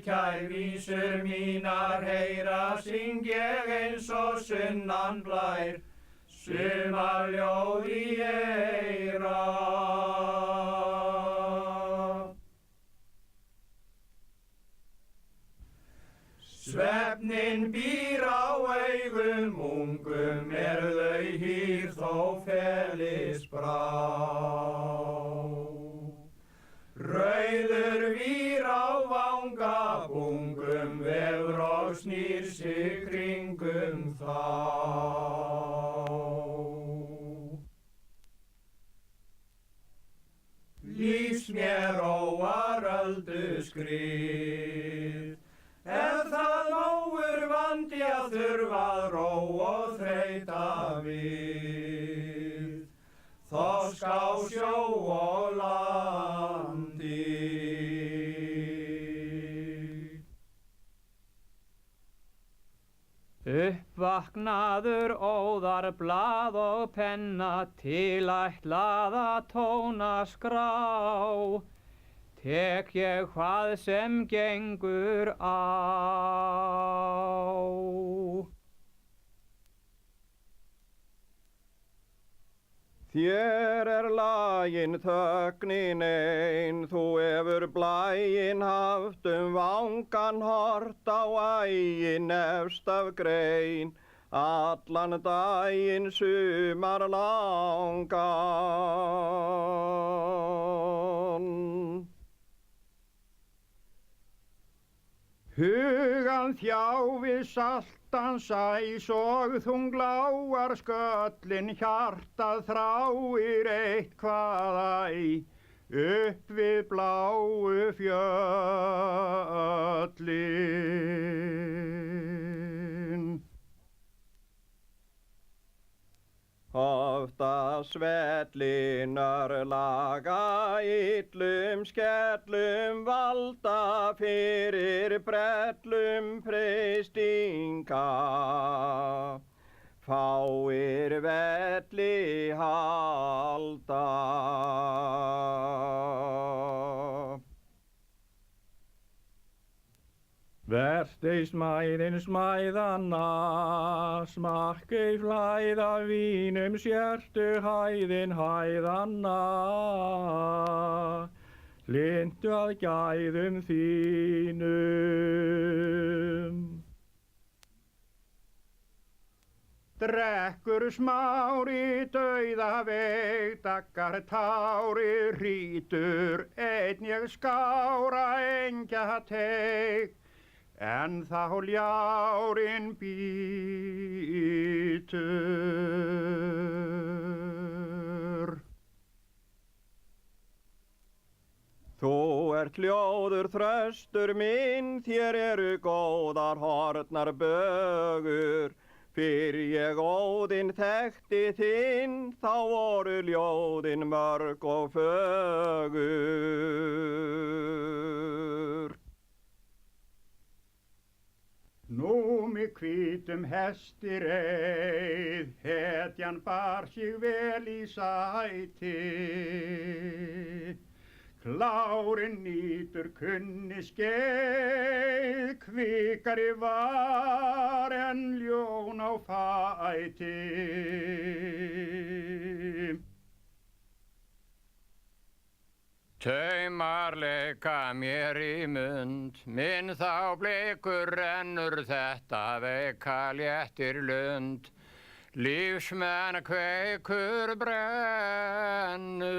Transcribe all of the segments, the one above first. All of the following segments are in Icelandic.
kær vísur mínar heyra, syng ég eins og sunnan blær, sumarljóð í eyra. Svefnin býr á augum ungum, þau hýr þó felis brá. Rauður vír á vangabungum, vefur og snýr sig kringum þá. Lífs mér óar öldu skrið, það nógur vandi að þurfa ró og þreyta við, þorsk á sjó og landi. Uppvaknaður óðar blað og penna, til ætlaða tóna skrá, tek ég hvað sem gengur á. Þér lagin þögnin ein, þú hefur blægin haft vangan hort á ægin efst af grein, allan daginn sumar langan. Hugan þjáði saltan sæs og þungláar sköllin, hjartað þráir eitthvað æ, upp við bláu fjöllin. Ofta svellinar laga illum skellum, valda fyrir brellum freistinga, fáir velli halda. Verst ei smæðin smæðanna, smakk ei flæða vínum, sértu hæðin hæðanna, hlindu að gæðum þínum. Drekkur smári dauða veg, daggar tári hrítur, einn ég skára engja teig, en þá ljárinn bítur. Þú ert ljóður þröstur minn, þér eru góðar horfnar bögur, fyrir ég Óðinn þekkti þinn, þá voru ljóðin mörg og fögur. Nú mig hvítum hesti reið, hetjan bar sig vel í sæti, klárinn nýtur kunni skeið, kvikari var en ljón á fæti. Taumar leika mér í mund, minn þá bleikur rennur þetta veika léttir lund, lífsmenn kveikur brennur.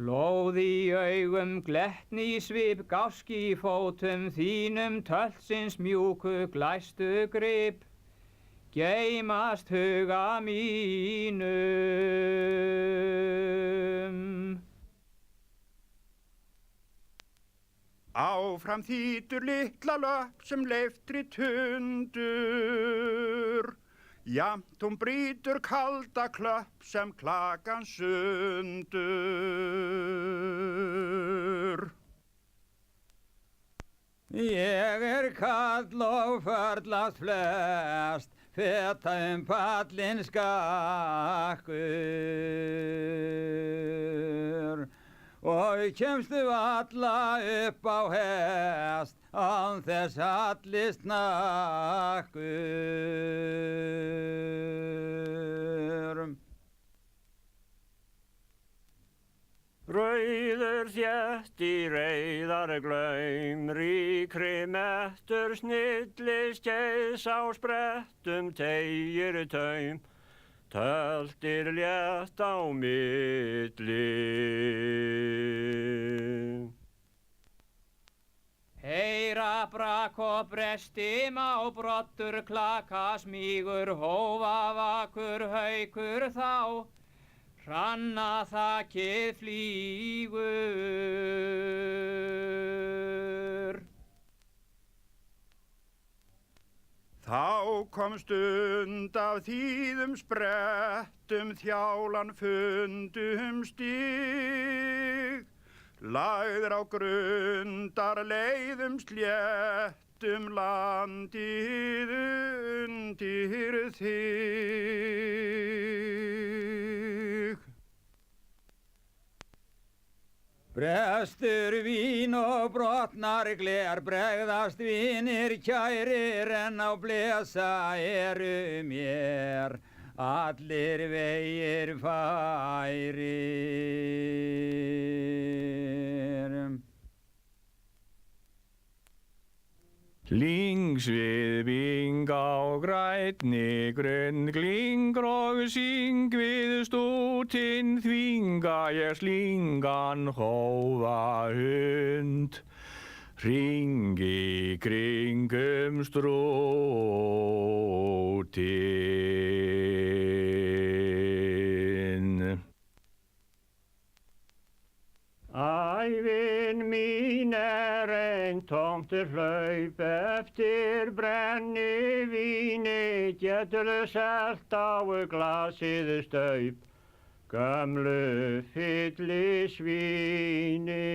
Glóð í augum, glettni í svip, gáski í fótum þínum, tölsins mjúku glæstu grip, geymast huga mínum. Áfram þýtur litla löpp sem leiftri tundur, jamt hún brýtur kalda klöpp sem klakan sundur. Ég kall og förlast flest, feta pallinn skakkur og kemstu alla upp á hest án þess allir snakkur. Rauður þétt í reiðar glaum, ríkri mettur snillis geis á sprettum teygir taum, töltir létt á milli. Heyra brak og bresti má brottur klaka smígur hófa vakur haukur þá, hranna þakið flýgur. Þá kom stund af þýðum sprettum, þjálan fundum stíg, lagður á grundar leiðum sléttum, landið undir þig. Brestur vín og brotnar gler, bregðast vinir kærir, en á blesa eru mér allir vegir færir. Lingsvið bing á grænni grunn, gling og syng við stútinn, þvinga ég slingan hófa hund, hringi kringum strútinn. Ævin mín ein tómtur hlaup, eftir brennivíni geturðu selt á glasið staup, gömlu fyllisvíni.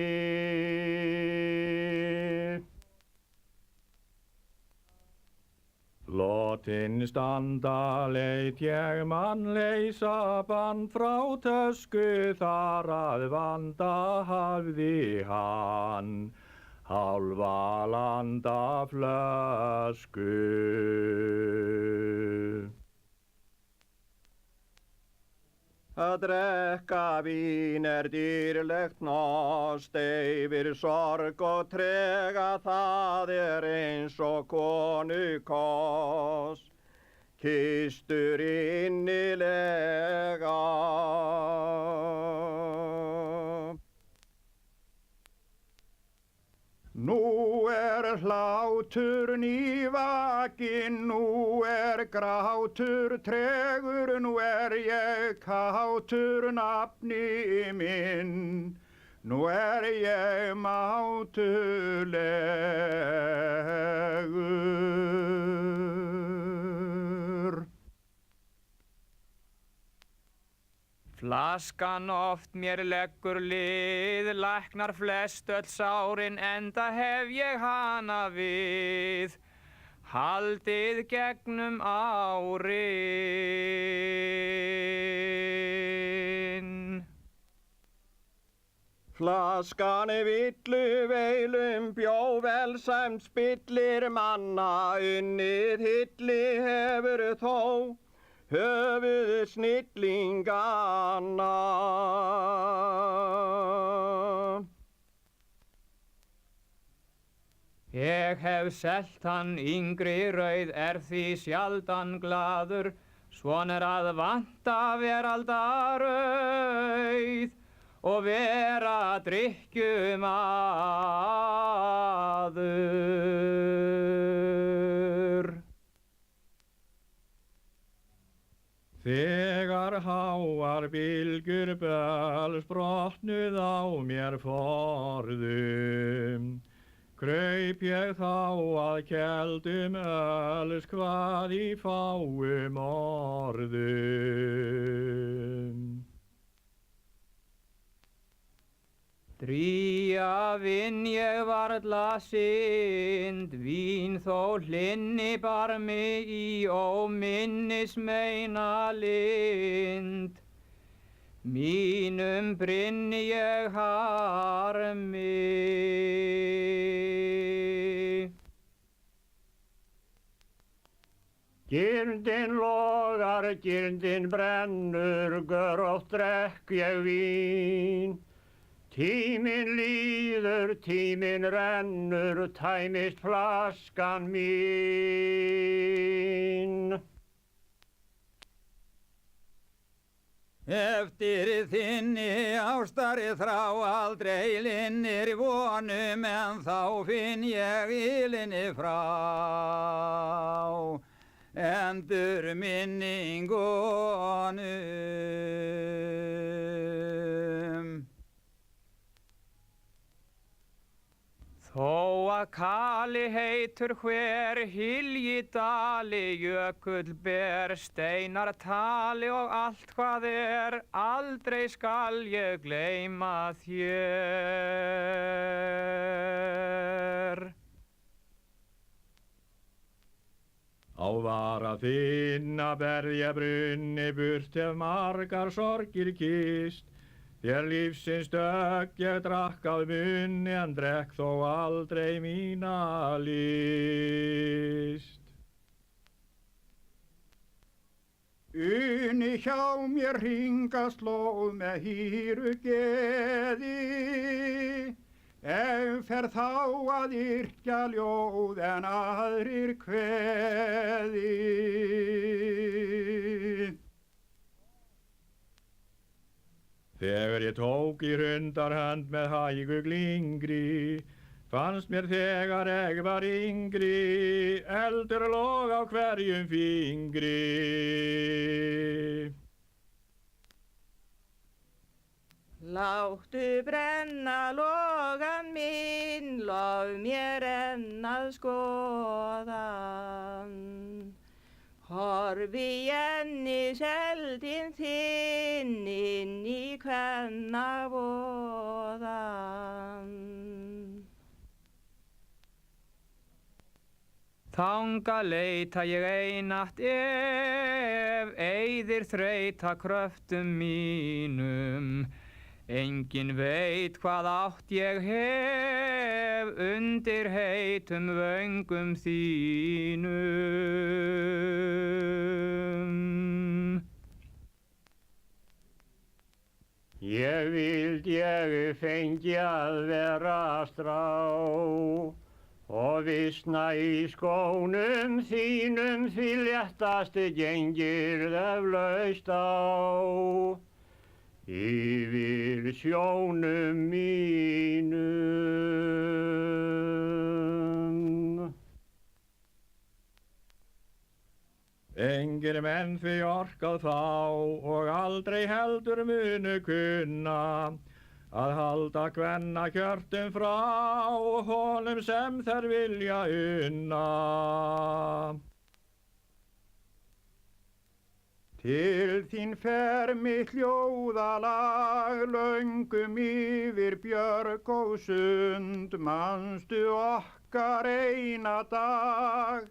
Lotin standa leit ég mannleysa band frá tösku, þar að vanda hafði hann hálfa landa flösku. Að drekka vín dýrlegt nost, yfir sorg og trega, það eins og konu koss, kystur innilega. Nú hlátur nývakinn, nú grátur tregur, nú ég kátur nafni minn, nú ég mátulegur. Flaskan oft mér leggur lið, læknar flest öll sárin, enda hef ég hana við, haldið gegnum árin. Flaskan villu veilum bjó, velsæmt spillir manna, unnið hilli hefur þó höfuð snillinganna. Ég hef selt hann yngri rauð, því sjaldan glaður, svon að vanta veraldarauð og vera drykkjumaður. Þegar háar bylgjur böls brotnuð á mér forðum, kraup ég þá að keldum öls hvað í fáum orðum. Dría vinn ég varla synd, vín þó hlynni barmi í óminnis meina lind. Mínum brynni ég harmi. Girndin logar, girndin brennur, gróft drekk ég vín. Tíminn líður, tíminn rennur, tæmist flaskan mín. Eftir þinni ástari þrá aldrei linnir vonum en þá finn ég ilinni frá. Endur minningunum. Þó að kali heitur hver hylji dali, jökull ber steinar tali og allt hvað aldrei skal ég gleyma þér. Á vara þinna berð ég brunni, burt ef margar sorgir kist. Þér lífsins dögg ég drakk af munni, en drekk þó aldrei mína list. Uni hjá mér hringast slóð með hýru geði, ef fer þá að yrkja ljóð en aðrir kveði. Þegar ég tók í hundarhönd með hægu glingri, fannst mér þegar ég var yngri, eldur log á hverjum fingri. Láttu brenna logan minn, lof mér enn að skoðan. Horfi enni seldin þinn inn í kvennavoðan. Þanga leita ég einatt ef eyðir þreyta kröftum mínum. Engin veit hvað átt ég hef undir heitum vöngum þínum. Ég vild ég fengi að vera strá og visna í skónum þínum, því léttasti gengir eflaust á. Yfir sjónum mínum. Engir menn því orkað þá og aldrei heldur munu kunna að halda kvenna hjörtum frá honum sem þær vilja unna. Til þín fer mitt hljóðalag löngum yfir björg og sund, manstu okkar eina dag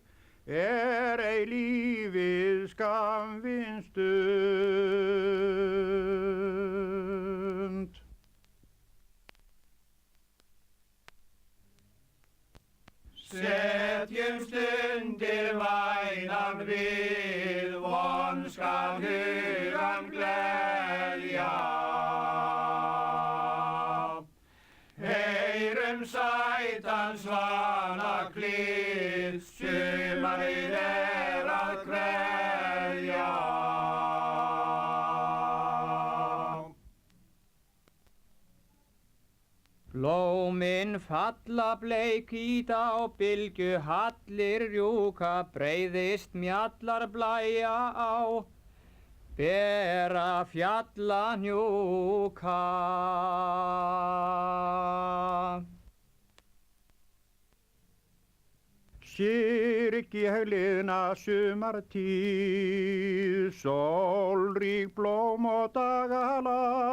ei lífið skamvin stund. Setjum stundir vænan við, vonskal hugan gleðja. Heyrum sætan svanaklið, sumarið að kveðja. Blómin falla bleik í á bylgju, hallir rjúka, breiðist mjallar blæja á, bera fjalla hnjúka. Kyrr yrki ég liðna sumartíð, sólrík blóm og dagalanga.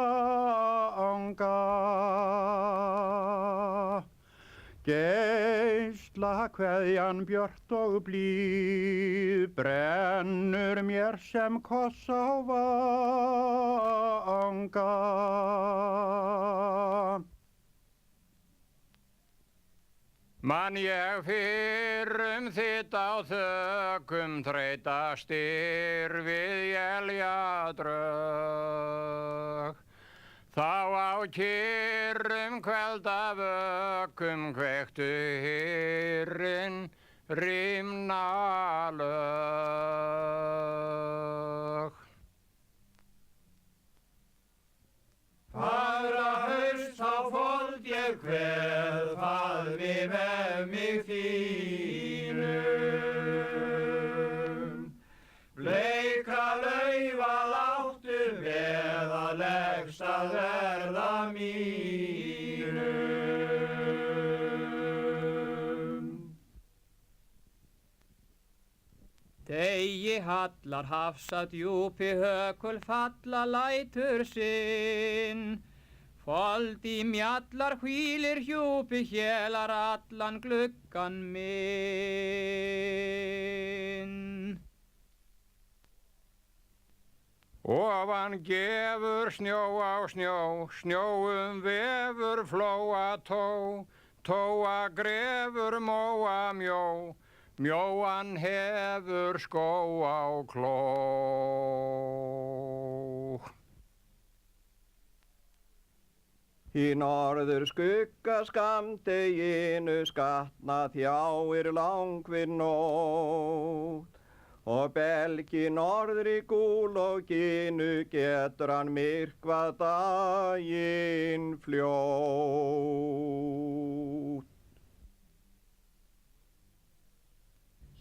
Geisla kveðjan björt og blíð, brennur mér sem koss á vanga. Man ég fyrrum þitt á þökkum, þreyta styr við éljadrög. Þá á kyrrum kveldavökkum kveiktu hyrrin rimnalög. Fagra haust þá fold ég kveð, faðmi með mig þínum. Bleika laufa láttu með að leggst að verða mínum. Degi hallar hafsat djúpi hökul falla lætur sinn. Fold í mjallar hvílir hjúpi hélar allan gluggan minn. Ofan gefur snjó á snjó, snjóum vefur flóa tó, tóa grefur móa mjó, mjóan hefur skó á kló. Í norður skugga skammdeginu skatna þjáir langvinn nótt, og belgi norðri gúl og ginu getur hann myrkvað daginn fljótt.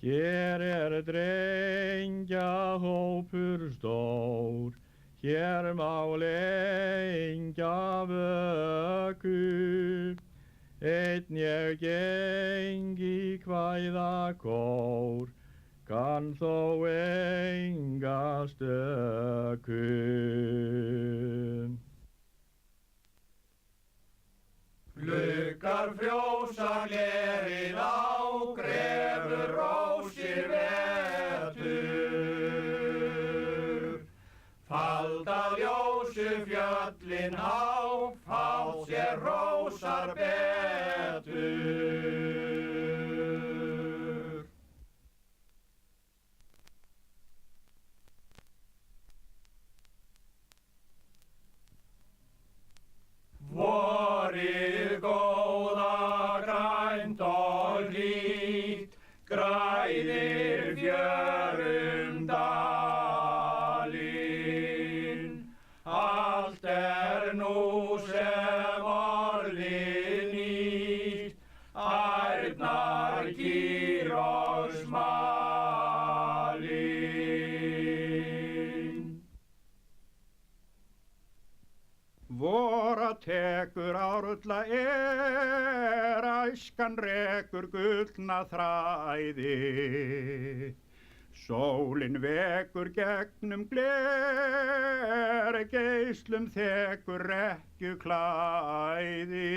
Hér drengja hópur stór, hér má lengja vöku. Einn ég geng í kvæðakór, kann þó enga stöku. Gluggar frjósa glerin á, grefur rósir vetur. Falda ljósu fjöllin há, fá sér rósar betur. Vorið góða grænt og hlýtt, græðir fjörum dalinn. Allt nú sem orðið nýtt, ærnar kýr og smalinn. Vora tekur árla æskan rekur gullna þræði. Sólin vekur gegnum gler, geislum þekur rekkju klæði.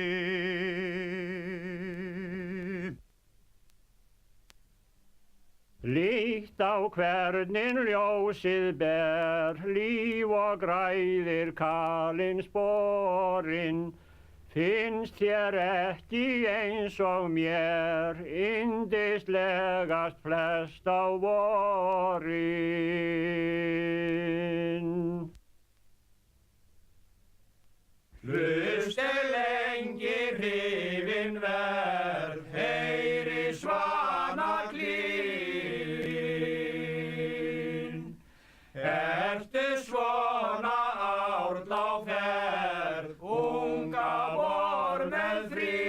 Líkt á hvernig ljósið ber, líf og græðir kalinn sporin. Finnst þér ekki eins og mér, yndislegast flest á vorin. Hlust lengi hrifin verð, heyri svanaklín. Ertu svona árla á ferð, unga vor með frín.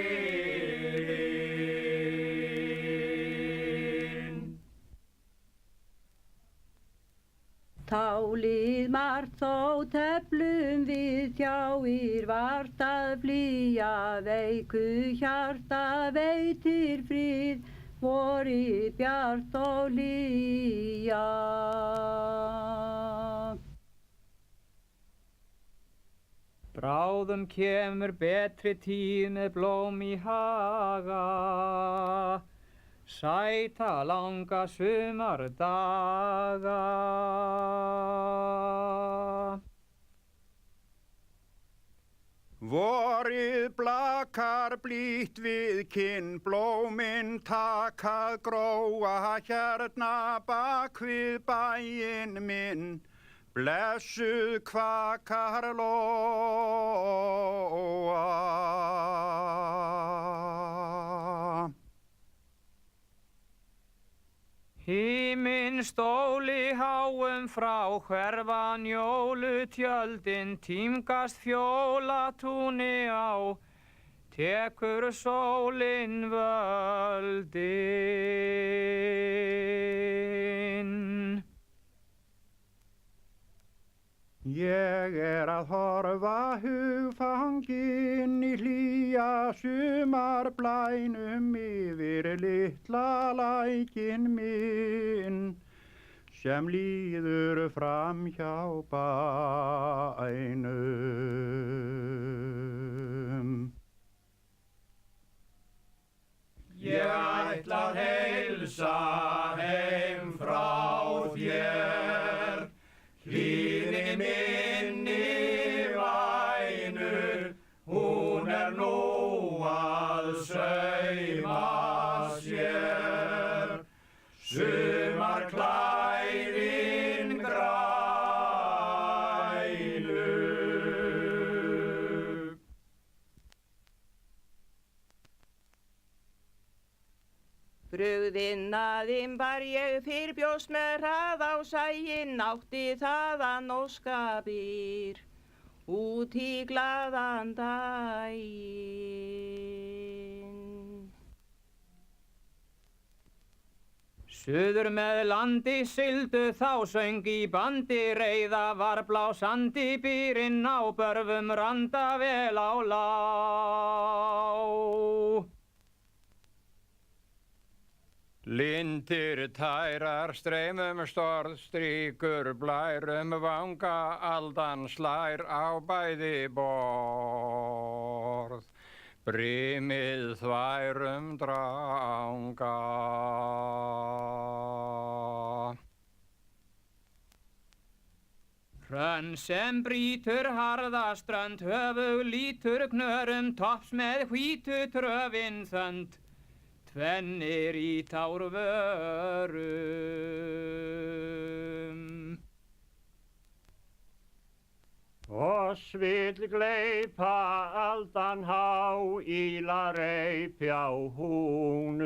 Tálið margt þó teflum við þjáir vart að flýja, veiku hjarta veitir frið, vorið bjart og hlýja. Bráðum kemur betri tíð með blóm í haga, sæta langa sumardaga. Vorið blakar blítt við kinn, blómin takað gróa hérna bak við bæinn minn. Blessuð kvakar lóa. Himinn stóli háum frá hverfa njólutjöldin, tímgast fjólatúni á, tekur sólin völdin. Ég að horfa hugfanginn í hlýja sumarblænum yfir litla lækinn minn sem líður fram hjá bænum. Ég ætla að heilsa heim frá þér, hlýðni minni vænu, hún nú að sauma sér, sumarklæðin grænu. Brugðinn aðeim var ég fyrr bjóst með hrað á sæinn, átti þaðan óskapir út í glaðan daginn. Suður með landi sigldu þá söng í bandi, reiða var blásandi byrinn á börfum randa vel á lá. Lindir tærar streymum storð, stríkur blærum vanga, aldan slær á bæði borð, brimið þværum dranga. Hrönn sem brýtur harða strönd, höfug lítur knörum, topps með hvítu tröfin þönd, tvennir í tárvörum. Oss vill gleypa aldan há, íla reipja húnum.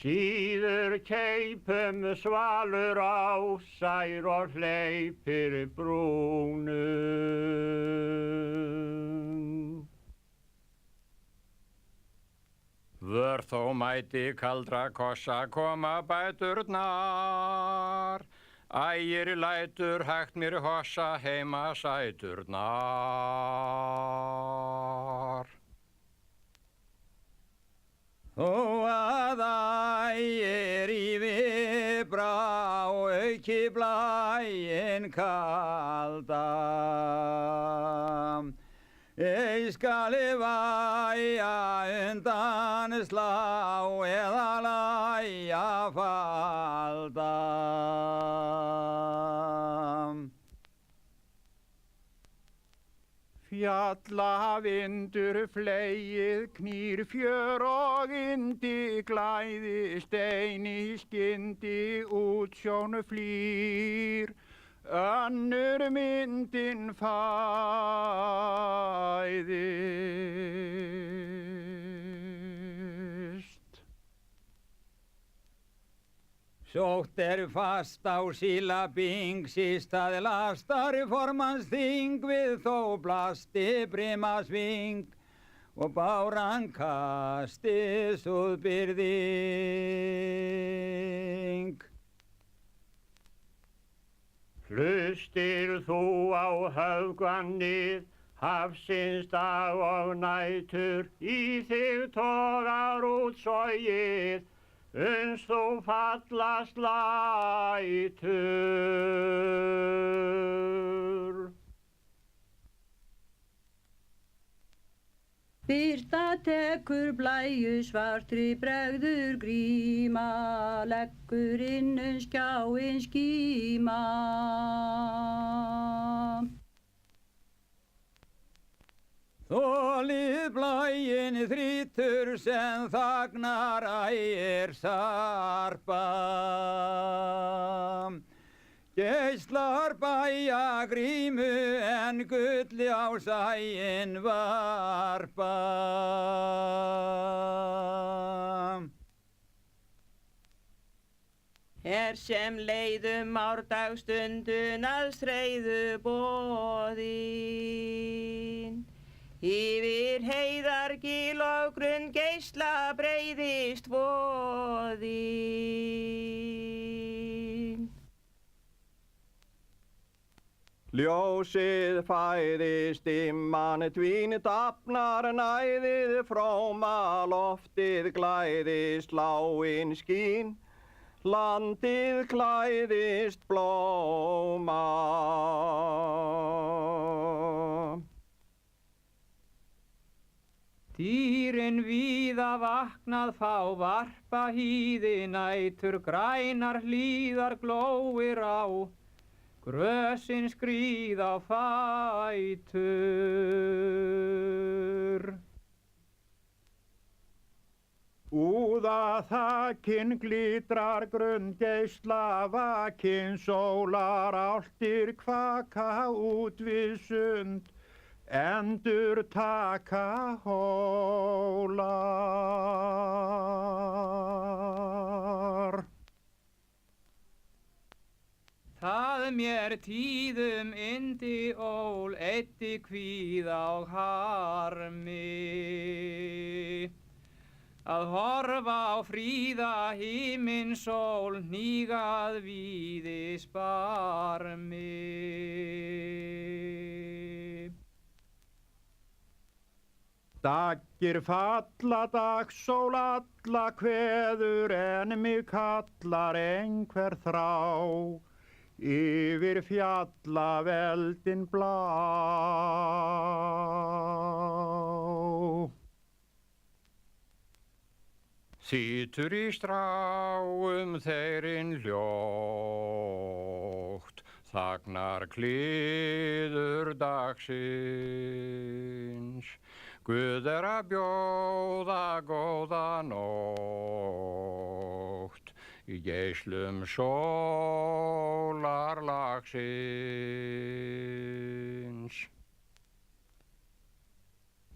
Síður keipum svalur á, sær og hleypir brúnum. Vör þó mæti kaldra kossa koma bæturnar, ægir lætur hægt mér hossa heima sæturnar. Þó að ægir í vibra auki blæinn kalda, ég skal væja undan slá eða læja falda. Fjallavindur flegið knýr fjör og yndi, glæði stein í skyndi útsjón flýr, önnur myndin fæðist. Sótt fast á sílabing, sístaði lastar formans þing, við þó blasti brimasving og báran kasti súðbyrðing. Hlustir þú á höfgannið, Hafsins dag og nætur í þig togar út sogið, uns þú fallast lætur. Birta tekur blæju svartri bregður gríma, leggur inn skjáin skíma. Þolið blæinn þrýtur sem þagnar ægir sarpa. Geislar bæja grímu en gulli á sæinn varpa. Sem leiðum árdagsstundun að streiðu boðin. Yfir heiðar gil og grunn geisla breiðist voðin. Ljósið fæðist dimman dvín dafnar næðið fróma loftið glæðist láin skín. Landið klæðist blóma. Dýrin víða vaknað fá varpa hýði nætur, grænar hlíðar glóir á, grösin skríða á fætur. Úða þakin glitrar grunngeisla vakin, sólar áltir kvaka út við sund, endur taka hólar. Það mér tíðum yndi ól, eyddi kvíða og harmi, að horfa á fríða himinsól, hnígað víðis barmi. Daggir falla, dagsól alla kveður, en mig kallar einhver þrá, yfir fjalla veldin blá. Situr í stráum þeirinn hljótt, þagnar kliður dagsins. Guð að bjóða góða nótt, í geislum sólarlagsins.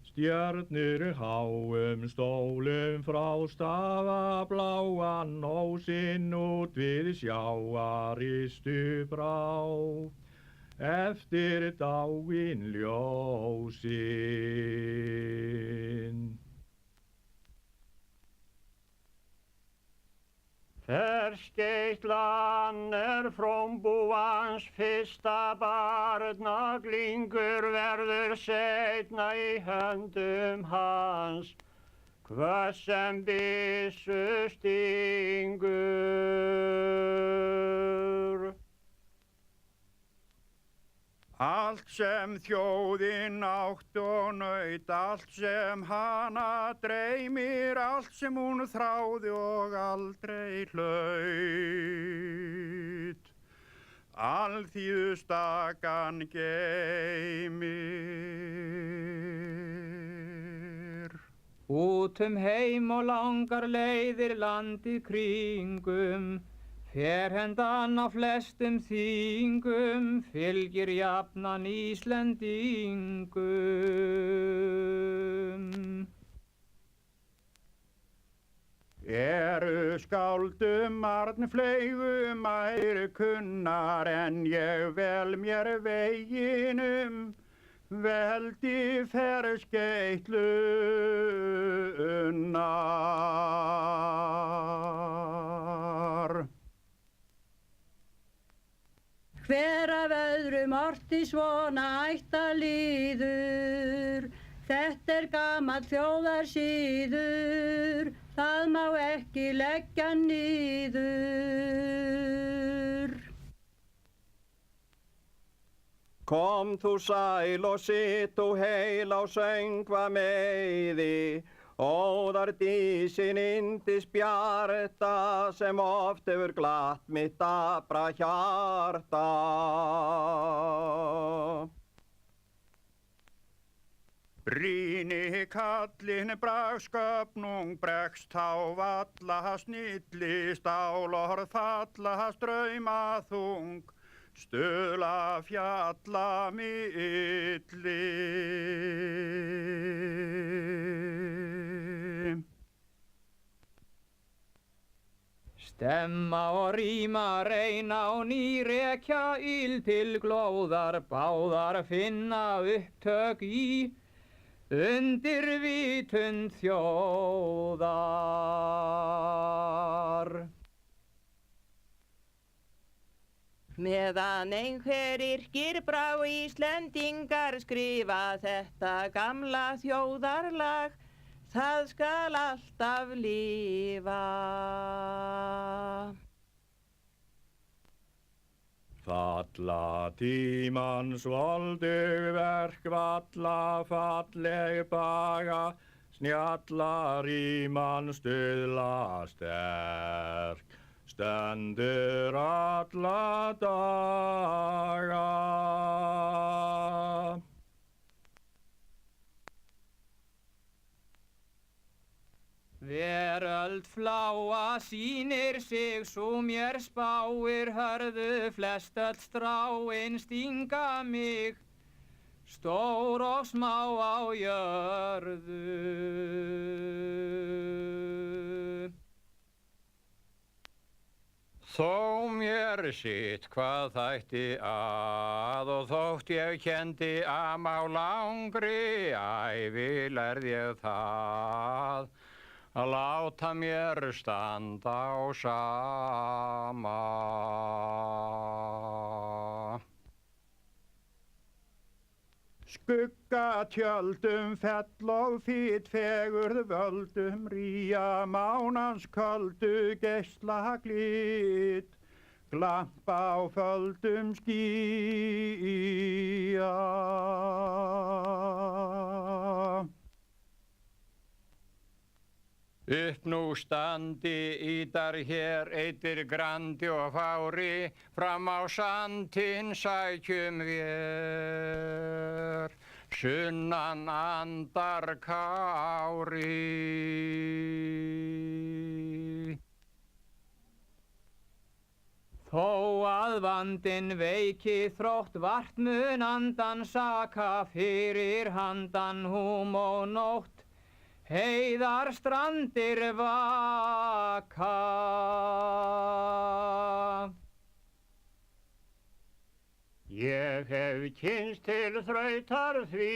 Stjörnur háum stólum frá stafa bláan, ósinn út við sjáaristu brá, eftir dáin ljósin. Ferskeitlan frómbúans fyrsta barnaglingur, verður seinna í höndum hans, hvað sem byssu stingur. Allt sem þjóðin átt og naut, allt sem hana dreymir, allt sem hún þráði og aldrei hlaut, alþýðustakan geymir. Út heim og langar leiðir landið kringum, fer hendan á flestum þingum, fylgir jafnan Íslendingum. Eru skáldum arnfleygum ær kunnar, en ég vel mér veginum, veldi ferskeitlunnar. Hver af öðrum ort átti svona ættarlýður. Þetta gamall þjóðarsíður, það má ekki leggja niður. Kom þú sæl og sitt og heil á söngva meiði, óðar dísin indis bjarta sem oft hefur glatt mitt dapra hjarta. Brýni kallin bragsköpnung bregst á valla snillist álorð falla straumaþung stula fjalla milli. Stemma og ríma reyna og nýrekja ild til glóðar báðar finna upptök í undir vitund þjóðar. Meðan einhver yrkir brá Íslendingar skrifa þetta gamla þjóðarlag, það skal alltaf lifa. Falla tímans voldug verk, valla falleg baga, snjalla ríman stuðla sterk, stendur alla daga. Veröld fláa sýnir sig, svo mér spáir hörðu, flest öll stráin stinga mig, stór og smá á jörðu. Þó mér sitt hvað þætti að og þótt ég kendi am á langri ævi lærði ég það að láta mér standa á sama. Skuggatjöldum fell og fýt fegurð völdum ría mánans köldu geisla glít, glampa á földum skýja. Upp nú standi ídar hér eitir grandi og fári, fram á sandinn sækjum vér, sunnan andar kári. Þó að vandinn veiki þrótt vart mun andan saka, fyrir handan húm og nótt heiðar strandir vaka. Ég hef kynst til þrautar því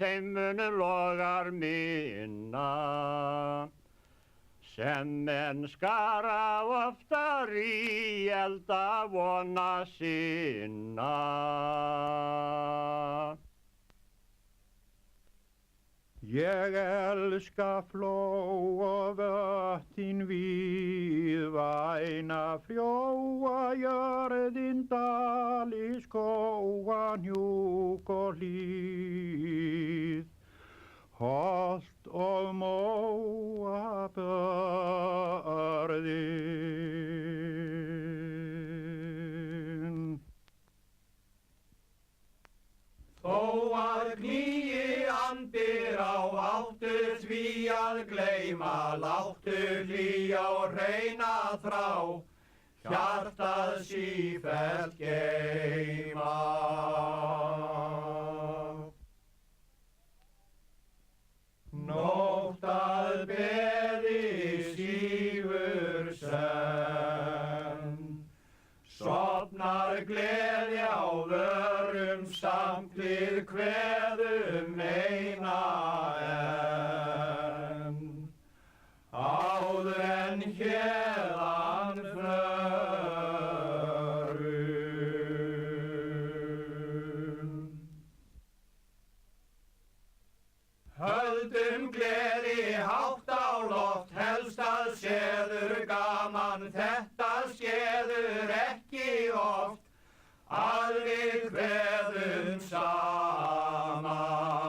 þeim munu logar minna, sem menn skara oftar í elda vona sinna. Ég elska fló og vötnin víðvæna, frjóa jörðin dali, skóga hnjúk og hlíð, holt og móa börðin. Þó að knýi andir á áttu því að gleyma, láttu hlýja og hreina þrá, hjartað sífellt geyma. Nótt að beði sígur senn, sofnar gleði á vörum samt við kveðum eina enn, áður en héðan förum. fari hátt á loft, helst að séður gaman, þetta skeður ekki oft, að við kveðum saman.